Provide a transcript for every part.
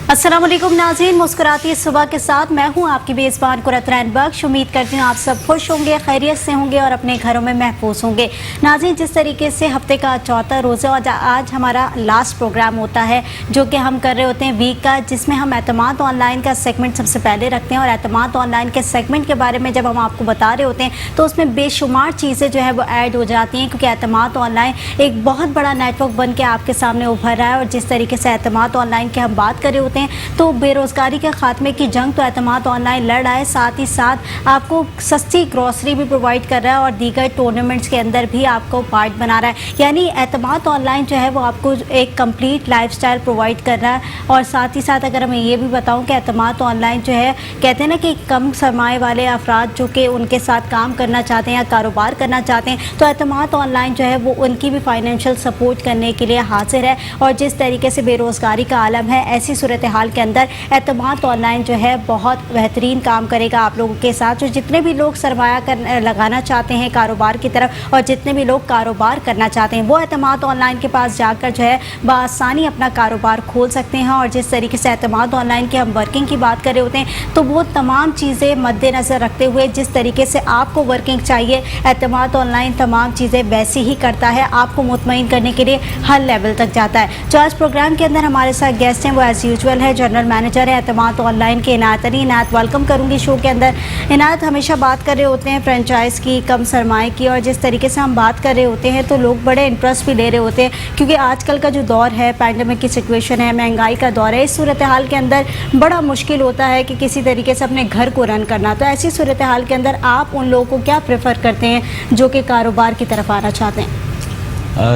अस्सलाम वालेकुम नाज़रीन, मुस्कुराती सुबह के साथ मैं हूं आपकी मेज़बान कुरतरैन बख्श। उम्मीद करती हूं आप सब खुश होंगे, खैरियत से होंगे और अपने घरों में महफूज होंगे। नाज़रीन, जिस तरीके से हफ्ते का चौथा रोज़ा और आज हमारा लास्ट प्रोग्राम होता है जो कि हम कर रहे होते हैं वीक का, जिसमें हम एतमाद ऑनलाइन का सेगमेंट सबसे पहले रखते हैं। और एतमाद ऑनलाइन के सेगमेंट के बारे में जब हम आपको बता रहे होते हैं तो उसमें बेशुमार चीज़ें जो है वो ऐड हो जाती हैं, क्योंकि एतमाद ऑनलाइन एक बहुत बड़ा नेटवर्क बन के आपके सामने उभर रहा है। और जिस तरीके से एतमाद ऑनलाइन की हम बात कर रहे होते हैं तो बेरोज़गारी के खात्मे की जंग तो एतमाद ऑनलाइन लड़ रहा है, साथ ही साथ आपको सस्ती ग्रॉसरी भी प्रोवाइड कर रहा है और दीगर टूर्नामेंट्स के अंदर भी आपको पार्ट बना रहा है। यानी एतमाद ऑनलाइन जो है वो आपको एक कंप्लीट लाइफस्टाइल प्रोवाइड कर रहा है। और साथ ही साथ अगर मैं ये भी बताऊं कि एतमाद ऑनलाइन जो है, कहते हैं ना कि कम सरमाए वाले अफराद जो कि उनके साथ काम करना चाहते हैं या कारोबार करना चाहते हैं, तो एतमाद ऑनलाइन जो है वो उनकी भी फाइनेंशियल सपोर्ट करने के लिए हाजिर है। और जिस तरीके से बेरोज़गारी का आलम है, ऐसी सूरत हाल के अंदर एतमाद ऑनलाइन जो है बहुत बेहतरीन काम करेगा आप लोगों के साथ। जो जितने भी लोग सरमाया लगाना चाहते हैं कारोबार की तरफ और जितने भी लोग कारोबार करना चाहते हैं, वो एतमाद ऑनलाइन के पास जाकर जो है बआसानी अपना कारोबार खोल सकते हैं। और जिस तरीके से एतमाद ऑनलाइन की हम वर्किंग की बात कर रहे होते हैं तो वो तमाम चीज़ें मद्देनज़र रखते हुए जिस तरीके से आपको वर्किंग चाहिए, एतमाद ऑनलाइन तमाम चीज़ें वैसे ही करता है, आपको मुतमईन करने के लिए हर लेवल तक जाता है। जो आज प्रोग्राम के अंदर हमारे साथ गेस्ट हैं वो एज़ यूजुअल है जनरल मैनेजर है एतमाद ऑनलाइन के इनायत अली। इनायत, वेलकम करूंगी शो के अंदर। इनायत, हमेशा बात कर रहे होते हैं फ्रेंचाइज़ की, कम सरमाए की, और जिस तरीके से हम बात कर रहे होते हैं तो लोग बड़े इंटरेस्ट भी ले रहे होते हैं, क्योंकि आजकल का जो दौर है, पैंडेमिक की सिचुएशन है, महंगाई का दौर है, इस सूरत हाल के अंदर बड़ा मुश्किल होता है कि किसी तरीके से अपने घर को रन करना। तो ऐसी सूरत हाल के अंदर आप उन लोगों को क्या प्रेफर करते हैं जो कि कारोबार की तरफ आना चाहते हैं?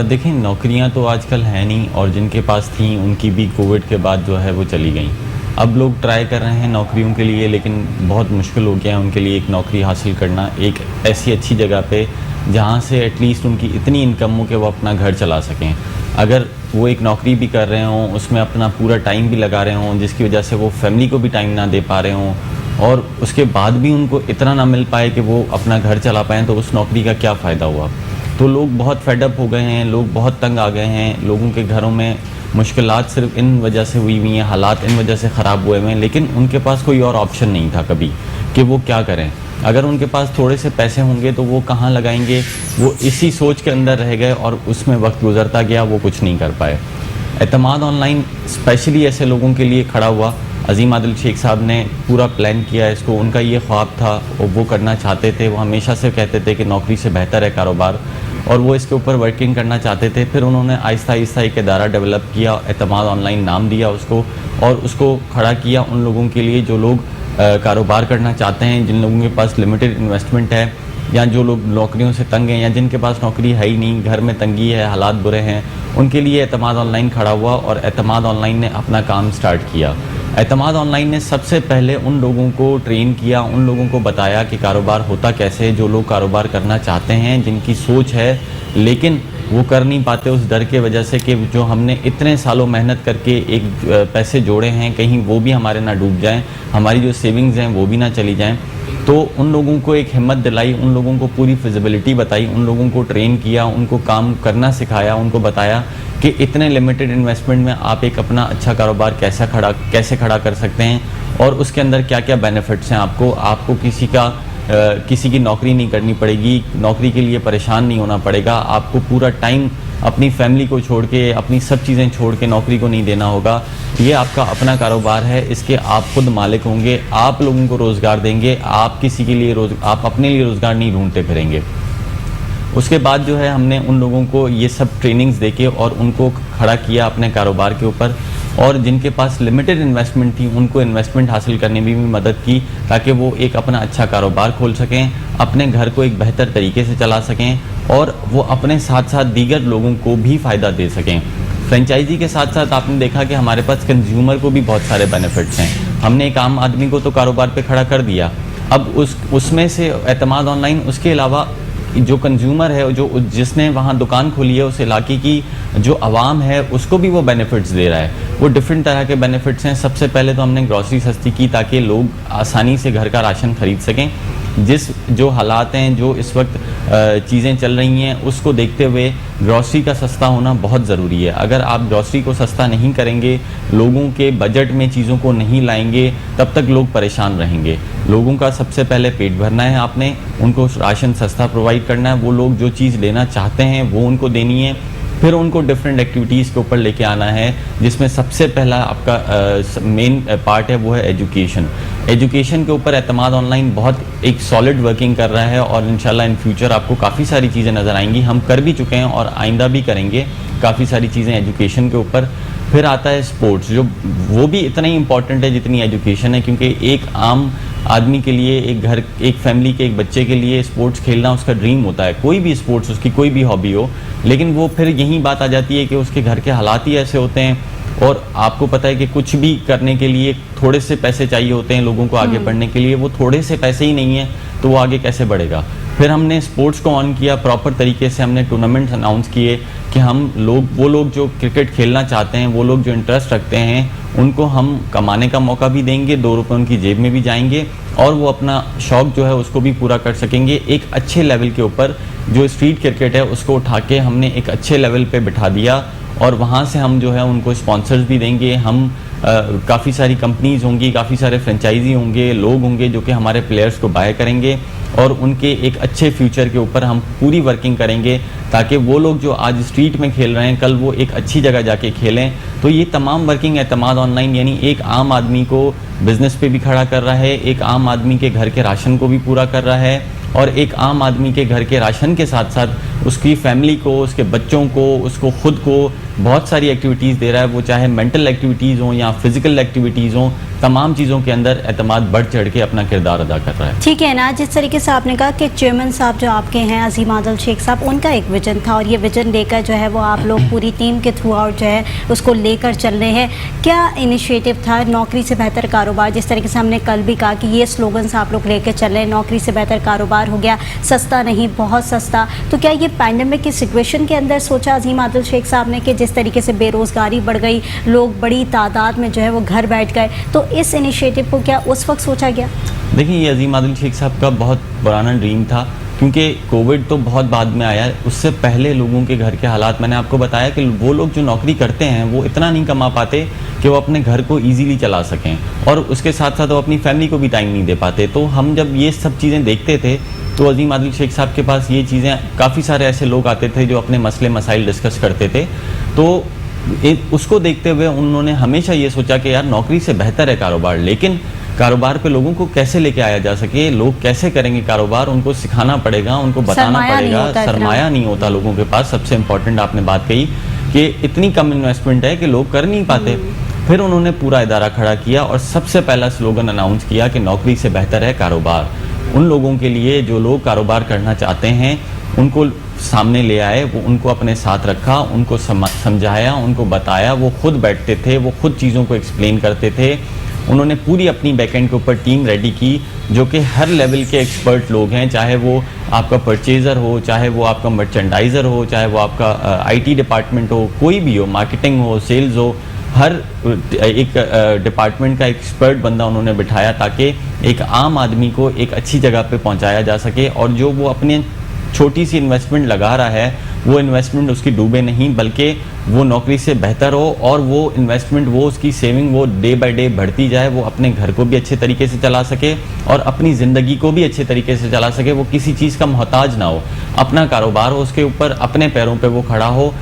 देखिए, नौकरियां तो आजकल है नहीं, और जिनके पास थी उनकी भी कोविड के बाद जो है वो चली गई। अब लोग ट्राई कर रहे हैं नौकरियों के लिए, लेकिन बहुत मुश्किल हो गया है उनके लिए एक नौकरी हासिल करना एक ऐसी अच्छी जगह पे जहाँ से एटलीस्ट उनकी इतनी इनकम हो कि वो अपना घर चला सकें। अगर वो एक नौकरी भी कर रहे हों, उसमें अपना पूरा टाइम भी लगा रहे हों, जिसकी वजह से वो फैमिली को भी टाइम ना दे पा रहे हों, और उसके बाद भी उनको इतना ना मिल पाए कि वो अपना घर चला पाएँ, तो उस नौकरी का क्या फ़ायदा हुआ। तो लोग बहुत फेडअप हो गए हैं, लोग बहुत तंग आ गए हैं, लोगों के घरों में मुश्किलात सिर्फ इन वजह से हुई हैं, हालात इन वजह से ख़राब हुए हैं, लेकिन उनके पास कोई और ऑप्शन नहीं था कभी कि वो क्या करें। अगर उनके पास थोड़े से पैसे होंगे तो वो कहाँ लगाएंगे, वो इसी सोच के अंदर रह गए और उसमें वक्त गुजरता गया, वो कुछ नहीं कर पाए। एतमाद ऑनलाइन स्पेशली ऐसे लोगों के लिए खड़ा हुआ। अजीम आदिल शेख साहब ने पूरा प्लान किया इसको, उनका ये ख्वाब था और वो करना चाहते थे। वो हमेशा से कहते थे कि नौकरी से बेहतर है कारोबार, और वो इसके ऊपर वर्किंग करना चाहते थे। फिर उन्होंने आहिस्ता आहिस्ता एक इदारा डेवलप किया, एतमाद ऑनलाइन नाम दिया उसको, और उसको खड़ा किया उन लोगों के लिए जो लोग कारोबार करना चाहते हैं, जिन लोगों के पास लिमिटेड इन्वेस्टमेंट है, या जो लोग नौकरियों से तंग हैं, या जिनके पास नौकरी है ही नहीं, घर में तंगी है, हालात बुरे हैं, उनके लिए एतमाद ऑनलाइन खड़ा हुआ और एतमाद ऑनलाइन ने अपना काम स्टार्ट किया। एतमाद ऑनलाइन ने सबसे पहले उन लोगों को ट्रेन किया, उन लोगों को बताया कि कारोबार होता कैसे, जो लोग कारोबार करना चाहते हैं, जिनकी सोच है लेकिन वो कर नहीं पाते उस डर के वजह से कि जो हमने इतने सालों मेहनत करके एक पैसे जोड़े हैं, कहीं वो भी हमारे ना डूब जाएं, हमारी जो सेविंग्स हैं वो भी ना चली जाएं। तो उन लोगों को एक हिम्मत दिलाई, उन लोगों को पूरी फिजिबिलिटी बताई, उन लोगों को ट्रेन किया, उनको काम करना सिखाया, उनको बताया कि इतने लिमिटेड इन्वेस्टमेंट में आप एक अपना अच्छा कारोबार कैसे खड़ा कर सकते हैं, और उसके अंदर क्या क्या बेनिफिट्स हैं। आपको किसी की नौकरी नहीं करनी पड़ेगी, नौकरी के लिए परेशान नहीं होना पड़ेगा, आपको पूरा टाइम अपनी फैमिली को छोड़ के, अपनी सब चीज़ें छोड़ के नौकरी को नहीं देना होगा। ये आपका अपना कारोबार है, इसके आप खुद मालिक होंगे, आप लोगों को रोज़गार देंगे, आप किसी के लिए आप अपने लिए रोज़गार नहीं ढूंढते फिरेंगे। उसके बाद जो है हमने उन लोगों को ये सब ट्रेनिंग्स देके और उनको खड़ा किया अपने कारोबार के ऊपर, और जिनके पास लिमिटेड इन्वेस्टमेंट थी उनको इन्वेस्टमेंट हासिल करने में भी मदद की, ताकि वो एक अपना अच्छा कारोबार खोल सकें, अपने घर को एक बेहतर तरीके से चला सकें, और वो अपने साथ साथ दीगर लोगों को भी फ़ायदा दे सकें। फ्रेंचाइजी के साथ साथ आपने देखा कि हमारे पास कंज्यूमर को भी बहुत सारे बेनिफिट्स हैं। हमने एक आम आदमी को तो कारोबार पे खड़ा कर दिया, अब उसमें से एतमाद ऑनलाइन उसके अलावा जो कंज्यूमर है, जो जिसने वहाँ दुकान खोली है, उस इलाके की जो आवाम है उसको भी वो बेनिफिट्स दे रहा है। वो डिफरेंट तरह के बेनिफिट्स हैं। सबसे पहले तो हमने ग्रॉसरी सस्ती की ताकि लोग आसानी से घर का राशन खरीद सकें। जिस जो हालात हैं, जो इस वक्त चीज़ें चल रही हैं, उसको देखते हुए ग्रॉसरी का सस्ता होना बहुत ज़रूरी है। अगर आप ग्रॉसरी को सस्ता नहीं करेंगे, लोगों के बजट में चीज़ों को नहीं लाएंगे, तब तक लोग परेशान रहेंगे। लोगों का सबसे पहले पेट भरना है, आपने उनको राशन सस्ता प्रोवाइड करना है, वो लोग जो चीज़ लेना चाहते हैं वो उनको देनी है, फिर उनको डिफरेंट एक्टिविटीज़ के ऊपर लेके आना है, जिसमें सबसे पहला आपका मेन पार्ट है वो है एजुकेशन। एजुकेशन के ऊपर एतमाद ऑनलाइन बहुत एक सॉलिड वर्किंग कर रहा है और इंशाल्लाह इन फ्यूचर आपको काफ़ी सारी चीज़ें नज़र आएंगी। हम कर भी चुके हैं और आइंदा भी करेंगे काफ़ी सारी चीज़ें एजुकेशन के ऊपर। फिर आता है स्पोर्ट्स, जो वो भी इतना ही इम्पॉर्टेंट है जितनी एजुकेशन है, क्योंकि एक आम आदमी के लिए, एक घर, एक फैमिली के एक बच्चे के लिए स्पोर्ट्स खेलना उसका ड्रीम होता है। कोई भी स्पोर्ट्स, उसकी कोई भी हॉबी हो, लेकिन वो फिर यही बात आ जाती है कि उसके घर के हालात ही ऐसे होते हैं और आपको पता है कि कुछ भी करने के लिए थोड़े से पैसे चाहिए होते हैं लोगों को आगे बढ़ने के लिए। वो थोड़े से पैसे ही नहीं है तो वो आगे कैसे बढ़ेगा। फिर हमने स्पोर्ट्स को ऑन किया, प्रॉपर तरीके से हमने टूर्नामेंट्स अनाउंस किए कि वो लोग जो क्रिकेट खेलना चाहते हैं, वो लोग जो इंटरेस्ट रखते हैं, उनको हम कमाने का मौका भी देंगे, 2 रुपये उनकी जेब में भी जाएंगे और वो अपना शौक़ जो है उसको भी पूरा कर सकेंगे। एक अच्छे लेवल के ऊपर जो स्ट्रीट क्रिकेट है उसको उठा के हमने एक अच्छे लेवल पे बिठा दिया और वहाँ से हम जो है उनको स्पॉन्सर्स भी देंगे। हम काफ़ी सारी कंपनीज़ होंगी, काफ़ी सारे फ्रेंचाइजी होंगे, लोग होंगे जो कि हमारे प्लेयर्स को बाय करेंगे और उनके एक अच्छे फ्यूचर के ऊपर हम पूरी वर्किंग करेंगे ताकि वो लोग जो आज स्ट्रीट में खेल रहे हैं कल वो एक अच्छी जगह जाके खेलें। तो ये तमाम वर्किंग एतमाद ऑनलाइन यानी एक आम आदमी को बिज़नेस पे भी खड़ा कर रहा है, एक आम आदमी के घर के राशन को भी पूरा कर रहा है और एक आम आदमी के घर के राशन के साथ साथ उसकी फैमिली को, उसके बच्चों को, उसको खुद को बहुत सारी एक्टिविटीज़ दे रहा है। वो चाहे मेंटल एक्टिविटीज़ हों या फिज़िकल एक्टिविटीज़ हों, तमाम चीज़ों के अंदर एतमाद बढ़ चढ़ के अपना किरदार अदा कर रहा है। ठीक है ना, जिस तरीके से आपने कहा कि चेयरमैन साहब जो आपके हैं अजीम आदिल शेख साहब, उनका एक विजन था और ये विजन लेकर जो है वो आप लोग पूरी टीम के थ्रू आउट जो है उसको लेकर चल रहे हैं। क्या इनिशिएटिव था नौकरी से बेहतर कारोबार, जिस तरीके से हमने कल भी कहा कि ये स्लोगन्स आप लोग लेकर चल रहे हैं, नौकरी से बेहतर कारोबार हो गया, सस्ता नहीं बहुत सस्ता। तो क्या ये पैंडेमिक की सिचुएशन के अंदर सोचा अजीम आदिल शेख साहब ने कि जिस तरीके से बेरोज़गारी बढ़ गई, लोग बड़ी तादाद में जो है वो घर बैठ गए, तो इस इनिशिएटिव को क्या उस वक्त सोचा गया? देखिए, ये अजीम आदिल शेख साहब का बहुत पुराना ड्रीम था, क्योंकि कोविड तो बहुत बाद में आया है। उससे पहले लोगों के घर के हालात, मैंने आपको बताया कि वो लोग जो नौकरी करते हैं वो इतना नहीं कमा पाते कि वो अपने घर को इजीली चला सकें और उसके साथ साथ वो अपनी फैमिली को भी टाइम नहीं दे पाते। तो हम जब ये सब चीज़ें देखते थे तो अजीम आदिल शेख साहब के पास ये चीज़ें, काफ़ी सारे ऐसे लोग आते थे जो अपने मसले मसाइल डिस्कस करते थे। तो उसको देखते हुए उन्होंने हमेशा ये सोचा कि यार नौकरी से बेहतर है कारोबार, लेकिन कारोबार पे लोगों को कैसे लेके आया जा सके, लोग कैसे करेंगे कारोबार, उनको सिखाना पड़ेगा, उनको बताना पड़ेगा। सरमाया नहीं होता लोगों के पास। सबसे इम्पोर्टेंट आपने बात कही कि इतनी कम इन्वेस्टमेंट है कि लोग कर नहीं पाते। फिर उन्होंने पूरा इदारा खड़ा किया और सबसे पहला स्लोगन अनाउंस किया कि नौकरी से बेहतर है कारोबार। उन लोगों के लिए जो लोग कारोबार करना चाहते हैं उनको सामने ले आए, वो उनको अपने साथ रखा, उनको समझाया, उनको बताया। वो खुद बैठते थे, वो खुद चीज़ों को एक्सप्लेन करते थे। उन्होंने पूरी अपनी बैकएंड के ऊपर टीम रेडी की जो कि हर लेवल के एक्सपर्ट लोग हैं, चाहे वो आपका परचेज़र हो, चाहे वो आपका मर्चेंडाइज़र हो, चाहे वो आपका आईटी डिपार्टमेंट हो, कोई भी हो, मार्केटिंग हो, सेल्स हो, हर एक डिपार्टमेंट का एक्सपर्ट बंदा उन्होंने बिठाया ताकि एक आम आदमी को एक अच्छी जगह पे पहुंचाया जा सके और जो वो अपने छोटी सी इन्वेस्टमेंट लगा रहा है वो इन्वेस्टमेंट उसकी डूबे नहीं, बल्कि वो नौकरी से बेहतर हो और वो इन्वेस्टमेंट, वो उसकी सेविंग वो डे बाय डे बढ़ती जाए, वो अपने घर को भी अच्छे तरीके से चला सके और अपनी ज़िंदगी को भी अच्छे तरीके से चला सके। वो किसी चीज़ का मोहताज ना हो, अपना कारोबार हो, उसके ऊपर अपने पैरों पे वो खड़ा हो,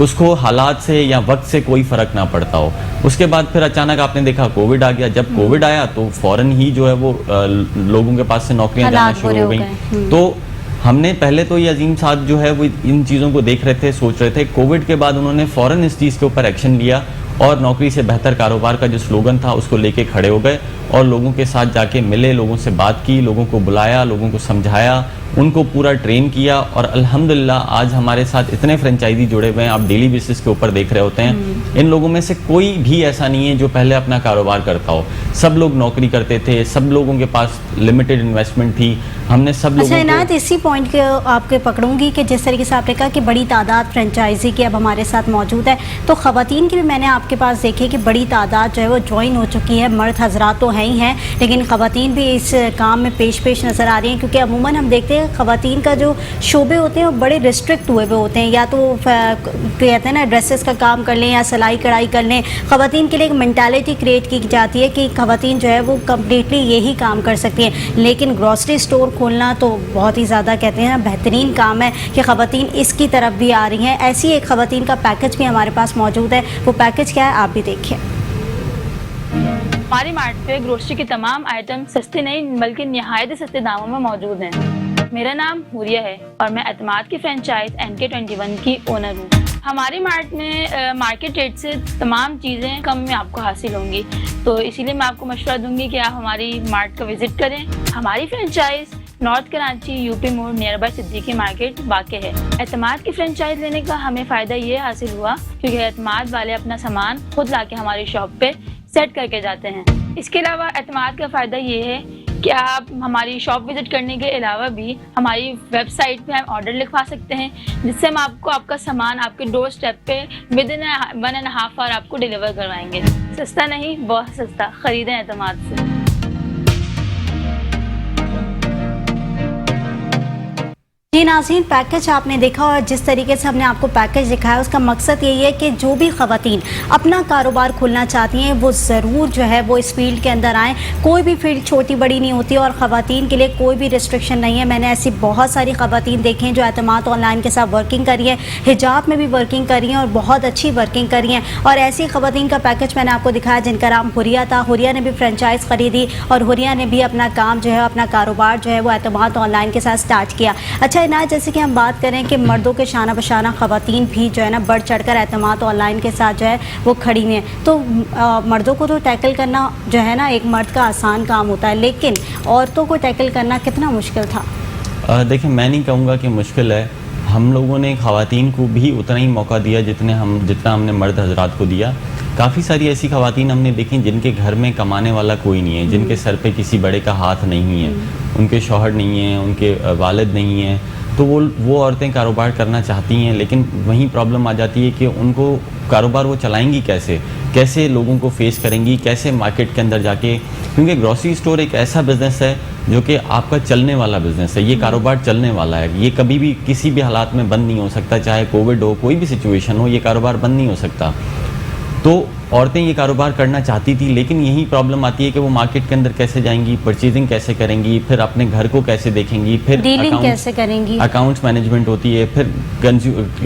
उसको हालात से या वक्त से कोई फ़र्क ना पड़ता हो। उसके बाद फिर अचानक आपने देखा कोविड आ गया। जब कोविड आया तो फ़ौरन ही जो है वो लोगों के पास से नौकरियाँ जाना शुरू हो गई। तो हमने पहले तो ये अजीम साहब जो है वो इन चीज़ों को देख रहे थे, सोच रहे थे। कोविड के बाद उन्होंने फ़ौरन इस चीज़ के ऊपर एक्शन लिया और नौकरी से बेहतर कारोबार का जो स्लोगन था उसको लेके खड़े हो गए और लोगों के साथ जाके मिले, लोगों से बात की, लोगों को बुलाया, लोगों को समझाया, ان کو پورا ٹرین کیا اور الحمدللہ آج ہمارے ساتھ اتنے فرینچائزی جڑے ہوئے ہیں, آپ ڈیلی بیسس کے اوپر دیکھ رہے ہوتے ہیں. ان لوگوں میں سے کوئی بھی ایسا نہیں ہے جو پہلے اپنا کاروبار کرتا ہو. سب لوگ نوکری کرتے تھے, سب لوگوں کے پاس لمیٹڈ انویسٹمنٹ تھی. ہم نے سب لوگوں عنایت اسی پوائنٹ کے آپ کے پکڑوں گی کہ جس طریقے سے آپ نے کہا کہ بڑی تعداد فرینچائزی کی اب ہمارے ساتھ موجود ہے, تو خواتین کی بھی میں نے آپ کے پاس دیکھی کہ بڑی تعداد جو ہے وہ جوائن ہو چکی ہے. مرد حضرات تو ہیں ہی ہیں, لیکن خواتین بھی اس کام میں پیش نظر آ رہی ہیں, کیونکہ عموماً ہم دیکھتے ہیں خواتین کا جو شعبے ہوتے ہیں وہ بڑے ریسٹرکٹ ہوئے ہوتے ہیں. یا تو کہتے ہیں نا ڈریسز کا کام کر لیں یا سلائی کڑھائی کر لیں. خواتین کے لیے ایک مینٹالٹی کریٹ کی جاتی ہے کہ خواتین جو ہے وہ کمپلیٹلی یہی کام کر سکتی ہیں, لیکن گروسری اسٹور کھولنا تو بہت ہی زیادہ کہتے ہیں نا بہترین کام ہے کہ خواتین اس کی طرف بھی آ رہی ہیں. ایسی ایک خواتین کا پیکج بھی ہمارے پاس موجود ہے. وہ پیکج کیا ہے آپ بھی دیکھیں. ہماری مارٹ پہ گروسری کی تمام آئٹم سستے نہیں بلکہ نہایت سستے داموں میں موجود ہیں. میرا نام حوریہ ہے اور میں اعتماد کی فرینچائز NK21 کی اونر ہوں. ہماری مارٹ میں مارکیٹ ریٹ سے تمام چیزیں کم میں آپ کو حاصل ہوں گی, تو اسی لیے میں آپ کو مشورہ دوں گی کہ آپ ہماری مارٹ کا وزٹ کریں. ہماری فرینچائز نارتھ کراچی UP موڑ نیئر بائی صدیقی مارکیٹ واقع ہے. اعتماد کی فرینچائز لینے کا ہمیں فائدہ یہ حاصل ہوا کیونکہ اعتماد والے اپنا سامان خود لا کے ہماری شاپ پہ سیٹ کر کے جاتے ہیں. اس کے علاوہ اعتماد کا فائدہ یہ ہے کہ آپ ہماری شاپ وزٹ کرنے کے علاوہ بھی ہماری ویب سائٹ پہ ہم آرڈر لکھوا سکتے ہیں, جس سے ہم آپ کو آپ کا سامان آپ کے ڈور اسٹیپ پہ ودن 1.5 آور آپ کو ڈیلیور کروائیں گے. سستا نہیں, بہت سستا. خریدیں اعتماد سے. جی ناظرین, پیکج آپ نے دیکھا اور جس طریقے سے ہم نے آپ کو پیکج دکھایا اس کا مقصد یہی ہے کہ جو بھی خواتین اپنا کاروبار کھولنا چاہتی ہیں وہ ضرور جو ہے وہ اس فیلڈ کے اندر آئیں. کوئی بھی فیلڈ چھوٹی بڑی نہیں ہوتی اور خواتین کے لیے کوئی بھی ریسٹرکشن نہیں ہے. میں نے ایسی بہت ساری خواتین دیکھی ہیں جو اعتماد آن لائن کے ساتھ ورکنگ کر رہی ہیں, حجاب میں بھی ورکنگ کر رہی ہیں اور بہت اچھی ورکنگ کر رہی ہیں. اور ایسی خواتین کا پیکج میں نے آپ کو دکھایا جن کا نام حوریہ تھا. حوریہ نے بھی فرینچائز خریدی اور حوریہ نے بھی اپنا کام جو ہے اپنا کاروبار جو ہے وہ اعتماد آن لائن کے ساتھ اسٹارٹ کیا. اچھا عنایت, جیسے کہ ہم بات کریں کہ مردوں کے شانہ بشانہ خواتین بھی جو ہے نا بڑھ چڑھ کر اعتماد آن لائن کے ساتھ جو ہے وہ کھڑی ہوئی ہیں, تو مردوں کو تو ٹیکل کرنا جو ہے نا ایک مرد کا آسان کام ہوتا ہے, لیکن عورتوں کو ٹیکل کرنا کتنا مشکل تھا؟ دیکھیں, میں نہیں کہوں گا کہ مشکل ہے. ہم لوگوں نے خواتین کو بھی اتنا ہی موقع دیا جتنا ہم نے مرد حضرات کو دیا. کافی ساری ایسی خواتین ہم نے دیکھی جن کے گھر میں کمانے والا کوئی نہیں ہے, جن کے سر پہ کسی بڑے کا ہاتھ نہیں ہے, ان کے شوہر نہیں ہیں, ان کے والد نہیں ہیں, تو وہ عورتیں کاروبار کرنا چاہتی ہیں, لیکن وہیں پرابلم آ جاتی ہے کہ ان کو کاروبار وہ چلائیں گی کیسے لوگوں کو فیس کریں گی, کیسے مارکیٹ کے اندر جا کے, کیونکہ گروسری اسٹور ایک ایسا بزنس ہے جو کہ آپ کا چلنے والا بزنس ہے. یہ کاروبار چلنے والا ہے, یہ کبھی بھی کسی بھی حالات میں بند نہیں ہو سکتا, چاہے کووڈ ہو, کوئی بھی سچویشن ہو, یہ کاروبار بند نہیں ہو سکتا. تو عورتیں یہ کاروبار کرنا چاہتی تھی, لیکن یہی پرابلم آتی ہے کہ وہ مارکیٹ کے اندر کیسے جائیں گی, پرچیزنگ کیسے کریں گی, پھر اپنے گھر کو کیسے دیکھیں گی, پھر ڈیلنگ کیسے کریں گی, اکاؤنٹس مینجمنٹ ہوتی ہے, پھر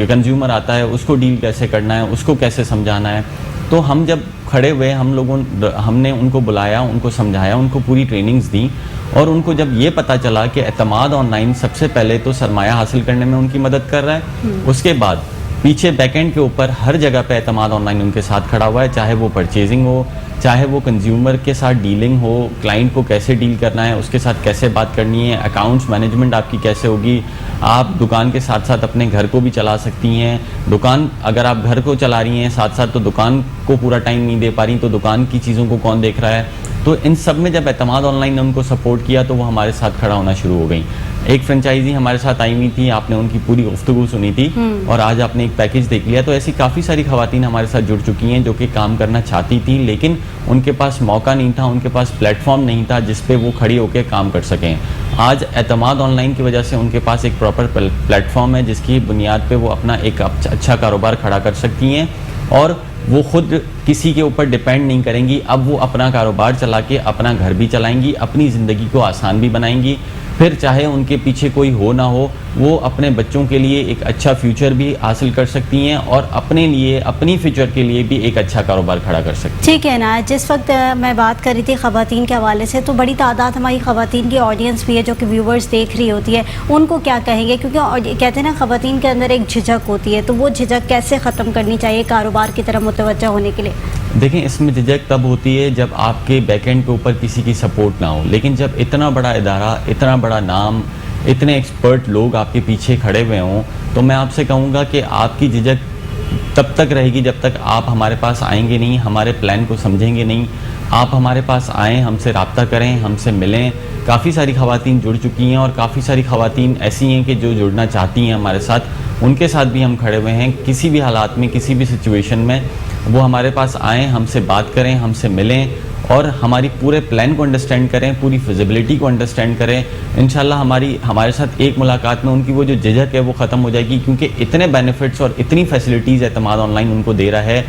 کنزیومر آتا ہے, اس کو ڈیل کیسے کرنا ہے, اس کو کیسے سمجھانا ہے. تو ہم جب کھڑے ہوئے ہم نے ان کو بلایا, ان کو سمجھایا, ان کو پوری ٹریننگز دیں, اور ان کو جب یہ پتہ چلا کہ اعتماد آن لائن سب سے پہلے تو سرمایہ حاصل کرنے میں ان کی مدد کر رہا ہے, اس کے بعد پیچھے بیک اینڈ کے اوپر ہر جگہ پہ اعتماد آن لائن ان کے ساتھ کھڑا ہوا ہے, چاہے وہ پرچیزنگ ہو, چاہے وہ کنزیومر کے ساتھ ڈیلنگ ہو, کلائنٹ کو کیسے ڈیل کرنا ہے, اس کے ساتھ کیسے بات کرنی ہے, اکاؤنٹس مینجمنٹ آپ کی کیسے ہوگی, آپ دکان کے ساتھ ساتھ اپنے گھر کو بھی چلا سکتی ہیں. دکان اگر آپ گھر کو چلا رہی ہیں ساتھ ساتھ تو دکان کو پورا ٹائم نہیں دے پا رہی, تو دکان کی چیزوں کو کون دیکھ رہا ہے. تو ان سب میں جب اعتماد آن لائن نے ان کو سپورٹ کیا تو وہ ہمارے ساتھ کھڑا ہونا شروع ہو گئی. ایک فرینچائزی ہمارے ساتھ آئی ہوئی تھی, آپ نے ان کی پوری گفتگو سنی تھی, اور آج آپ نے ایک پیکج دیکھ لیا. تو ایسی کافی ساری خواتین ہمارے ساتھ جڑ چکی ہیں جو کہ کام کرنا چاہتی تھیں, لیکن ان کے پاس موقع نہیں تھا, ان کے پاس پلیٹ فارم نہیں تھا جس پہ وہ کھڑی ہو کے کام کر سکیں. آج اعتماد آن لائن کی وجہ سے ان کے پاس ایک پراپر پلیٹ فارم ہے جس کی بنیاد پہ وہ اپنا ایک اچھا کاروبار کھڑا کر سکتی ہیں, اور وہ خود کسی کے اوپر ڈیپینڈ نہیں کریں گی. اب وہ اپنا کاروبار چلا کے اپنا گھر بھی چلائیں گی, اپنی زندگی کو آسان بھی بنائیں گی. پھر چاہے ان کے پیچھے کوئی ہو نہ ہو, وہ اپنے بچوں کے لیے ایک اچھا فیوچر بھی حاصل کر سکتی ہیں, اور اپنے لیے اپنی فیوچر کے لیے بھی ایک اچھا کاروبار کھڑا کر سکتی ہیں. ٹھیک ہے نا. جس وقت میں بات کر رہی تھی خواتین کے حوالے سے, تو بڑی تعداد ہماری خواتین کی آڈینس بھی ہے جو کہ ویورز دیکھ رہی ہوتی ہے, ان کو کیا کہیں گے؟ کیونکہ کہتے ہیں نا خواتین کے اندر ایک جھجک ہوتی ہے, تو وہ جھجک کیسے ختم کرنی چاہیے کاروبار کی طرف متوجہ ہونے کے لیے؟ دیکھیں, اس میں جھجک تب ہوتی ہے جب آپ کے بیک اینڈ کے اوپر کسی کی سپورٹ نہ ہو, لیکن جب اتنا بڑا ادارہ, اتنا بڑا نام, इतने एक्सपर्ट लोग आपके पीछे खड़े हुए हों, तो मैं आपसे कहूँगा कि आपकी झिझक तब तक रहेगी जब तक आप हमारे पास आएंगे नहीं, हमारे प्लान को समझेंगे नहीं। आप हमारे पास आएँ, हमसे रब्ता करें, हमसे मिलें। काफ़ी सारी ख़वातीन जुड़ चुकी हैं और काफ़ी सारी ख़वातीन ऐसी हैं कि जो जुड़ना चाहती हैं हमारे साथ, उनके साथ भी हम खड़े हुए हैं। किसी भी हालात में, किसी भी सिचुएशन में वो हमारे पास आएँ, हमसे बात करें, हमसे मिलें और हमारी पूरे प्लान को अंडरस्टैंड करें, पूरी फिजिबिलिटी को अंडरस्टैंड करें। इंशाल्लाह हमारे साथ एक मुलाकात में उनकी वो जो झिझक है वो ख़त्म हो जाएगी, क्योंकि इतने बेनिफिट्स और इतनी फैसिलिटीज़ एतमाद ऑनलाइन उनको दे रहा है।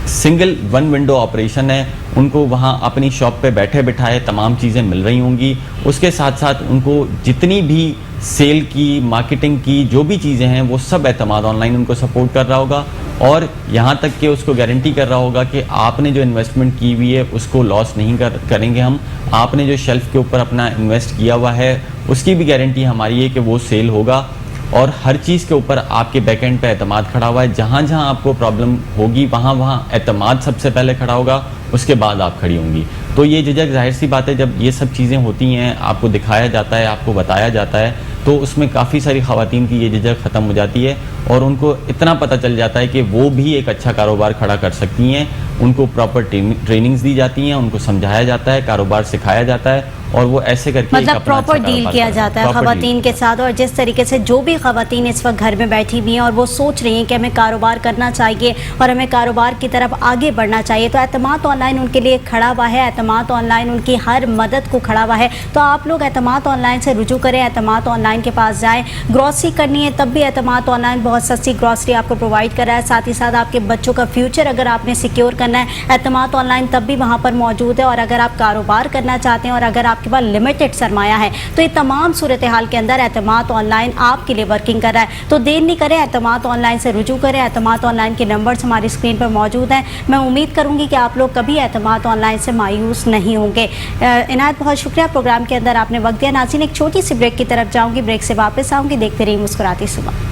सिंगल वन विंडो ऑपरेशन है, उनको वहाँ अपनी शॉप पे बैठे बिठाए तमाम चीज़ें मिल रही होंगी। उसके साथ साथ उनको जितनी भी सेल की, मार्केटिंग की जो भी चीज़ें हैं वो सब एतमाद ऑनलाइन उनको सपोर्ट कर रहा होगा, और यहाँ तक कि उसको गारंटी कर रहा होगा कि आपने जो इन्वेस्टमेंट की हुई है उसको लॉस नहीं करेंगे हम। आपने जो शेल्फ के ऊपर अपना इन्वेस्ट किया हुआ है उसकी भी गारंटी हमारी है कि वो सेल होगा, और हर चीज़ के ऊपर आपके बैक एंड पे एतमाद खड़ा हुआ है। जहाँ जहाँ आपको प्रॉब्लम होगी वहाँ एतमाद सबसे पहले खड़ा होगा, उसके बाद आप खड़ी होंगी। तो ये झिझक ज़ाहिर सी बात है, जब ये सब चीज़ें होती हैं, आपको दिखाया जाता है, आपको बताया जाता है, तो उसमें काफ़ी सारी ख़वातीन की ये झिझक ख़त्म हो जाती है और उनको इतना पता चल जाता है कि वो भी एक अच्छा कारोबार खड़ा कर सकती हैं। उनको प्रॉपर ट्रेनिंग्स दी जाती हैं, उनको समझाया जाता है, कारोबार सिखाया जाता है, और वो ऐसे करके मतलब प्रॉपर डील किया जाता है ख़वातीन के साथ। और जिस तरीके से जो भी ख़वातीन इस वक्त घर में बैठी हुई हैं और वो सोच रही हैं कि हमें कारोबार करना चाहिए और हमें कारोबार की तरफ आगे बढ़ना चाहिए, तो एतमाद ऑनलाइन उनके लिए खड़ा हुआ है। एतमाद ऑनलाइन उनकी हर मदद को खड़ा हुआ है। तो आप लोग एतमाद ऑनलाइन से रुजू करें, एतमाद ऑनलाइन के पास जाएँ। ग्रॉसरी करनी है तब भी एतमाद ऑनलाइन बहुत सस्ती ग्रॉसरी आपको प्रोवाइड कर रहा है। साथ ही साथ आपके बच्चों का फ्यूचर अगर आपने सिक्योर करना है, एतमाद ऑनलाइन तब भी वहाँ पर मौजूद है। और अगर आप कारोबार करना चाहते हैं और अगर आपके पास लिमिटेड सरमाया है, तो ये तमाम सूरत हाल के अंदर एतमाद ऑनलाइन आपके लिए वर्किंग कर रहा है। तो देर नहीं करें, एतमाद ऑनलाइन से रुजू करें। एतमाद ऑनलाइन के नंबर्स हमारी स्क्रीन पर मौजूद हैं। मैं उम्मीद करूंगी कि आप लोग कभी एतमाद ऑनलाइन से मायूस नहीं होंगे। इनायत, बहुत शुक्रिया प्रोग्राम के अंदर आपने वक्त दिया। नाज़रीन, एक छोटी सी ब्रेक की तरफ जाऊंगी, ब्रेक से वापस आऊंगी। देखते रहिए मुस्कुराती सुबह।